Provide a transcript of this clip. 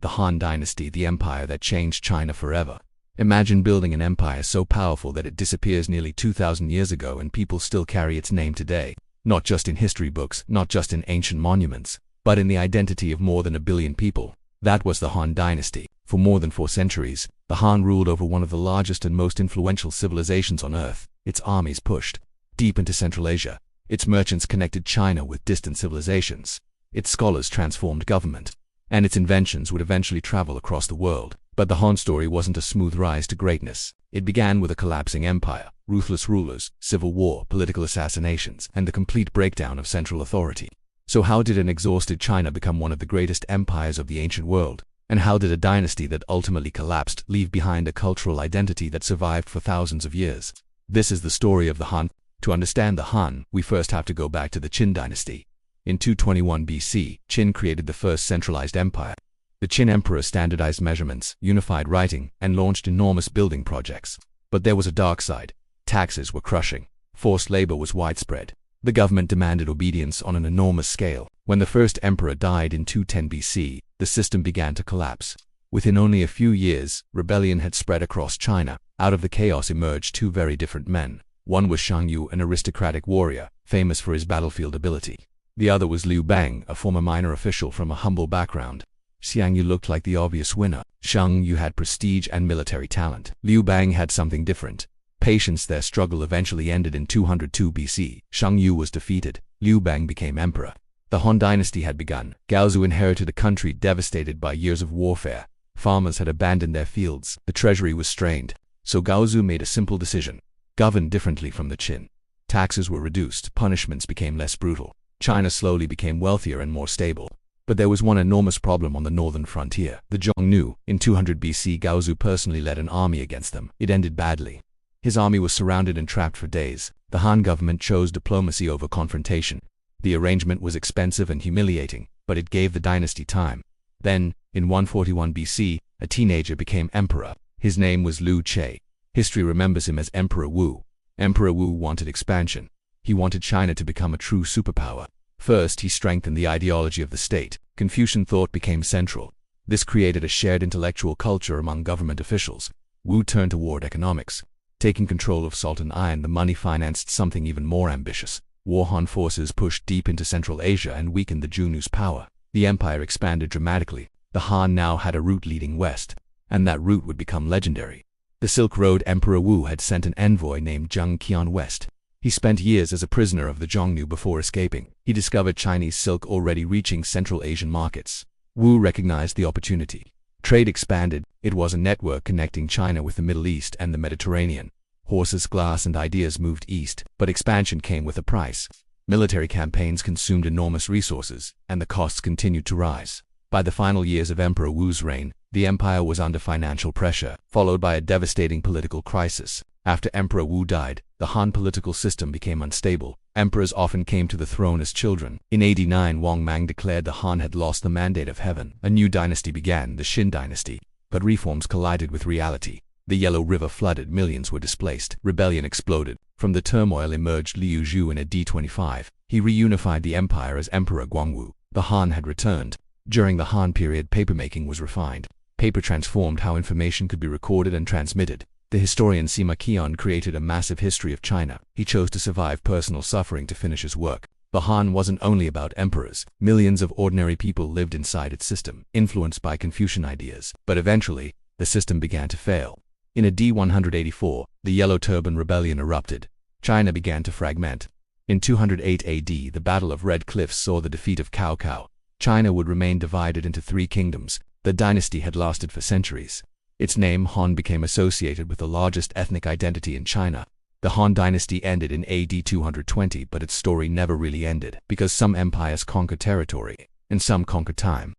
the Han Dynasty, the empire that changed China forever. Imagine building an empire so powerful that it disappears nearly 2,000 years ago and people still carry its name today. Not just in history books, not just in ancient monuments, but in the identity of more than 1 billion people. That was the Han Dynasty. For more than 4 centuries, the Han ruled over one of the largest and most influential civilizations on Earth. Its armies pushed deep into Central Asia. Its merchants connected China with distant civilizations. Its scholars transformed government. And its inventions would eventually travel across the world. But the Han story wasn't a smooth rise to greatness. It began with a collapsing empire, ruthless rulers, civil war, political assassinations, and the complete breakdown of central authority. So how did an exhausted China become one of the greatest empires of the ancient world? And how did a dynasty that ultimately collapsed leave behind a cultural identity that survived for thousands of years? This is the story of the Han. To understand the Han, we first have to go back to the Qin Dynasty. In 221 BC, Qin created the first centralized empire. The Qin emperor standardized measurements, unified writing, and launched enormous building projects. But there was a dark side. Taxes were crushing. Forced labor was widespread. The government demanded obedience on an enormous scale. When the first emperor died in 210 BC, the system began to collapse. Within only a few years, rebellion had spread across China. Out of the chaos emerged 2 very different men. One was Shang Yu, an aristocratic warrior, famous for his battlefield ability. The other was Liu Bang, a former minor official from a humble background. Shang Yu looked like the obvious winner. Shang Yu had prestige and military talent. Liu Bang had something different. Patience. Their struggle eventually ended in 202 BC. Shang Yu was defeated. Liu Bang became emperor. The Han Dynasty had begun. Gaozu inherited a country devastated by years of warfare. Farmers had abandoned their fields. The treasury was strained. So Gaozu made a simple decision: govern differently from the Qin. Taxes were reduced. Punishments became less brutal. China slowly became wealthier and more stable. But there was one enormous problem on the northern frontier. The Zhongnu. In 200 BC, Gaozu personally led an army against them. It ended badly. His army was surrounded and trapped for days. The Han government chose diplomacy over confrontation. The arrangement was expensive and humiliating, but it gave the dynasty time. Then, in 141 BC, a teenager became emperor. His name was Liu Che. History remembers him as Emperor Wu. Emperor Wu wanted expansion. He wanted China to become a true superpower. First, he strengthened the ideology of the state. Confucian thought became central. This created a shared intellectual culture among government officials. Wu turned toward economics. Taking control of salt and iron, the money financed something even more ambitious. Han forces pushed deep into Central Asia and weakened the Zhongnu's power. The empire expanded dramatically. The Han now had a route leading west, and that route would become legendary. The Silk Road. Emperor Wu had sent an envoy named Zheng Qian west. He spent years as a prisoner of the Zhongnu before escaping. He discovered Chinese silk already reaching Central Asian markets. Wu recognized the opportunity. Trade expanded. It was a network connecting China with the Middle East and the Mediterranean. Horses, glass, and ideas moved east, but expansion came with a price. Military campaigns consumed enormous resources, and the costs continued to rise. By the final years of Emperor Wu's reign, the empire was under financial pressure, followed by a devastating political crisis. After Emperor Wu died, the Han political system became unstable. Emperors often came to the throne as children. In 89, Wang Mang declared the Han had lost the mandate of heaven. A new dynasty began, the Qin Dynasty. But reforms collided with reality. The Yellow River flooded, millions were displaced. Rebellion exploded. From the turmoil emerged Liu Zhu in a D25. He reunified the empire as Emperor Guangwu. The Han had returned. During the Han period, papermaking was refined. Paper transformed how information could be recorded and transmitted. The historian Sima Qian created a massive history of China. He chose to survive personal suffering to finish his work. The Han wasn't only about emperors. Millions of ordinary people lived inside its system, influenced by Confucian ideas. But eventually, the system began to fail. In a D184, the Yellow Turban Rebellion erupted. China began to fragment. In 208 AD, the Battle of Red Cliffs saw the defeat of Cao Cao. China would remain divided into 3 kingdoms. The dynasty had lasted for centuries. Its name, Han, became associated with the largest ethnic identity in China. The Han Dynasty ended in AD 220, but its story never really ended, because some empires conquer territory, and some conquer time.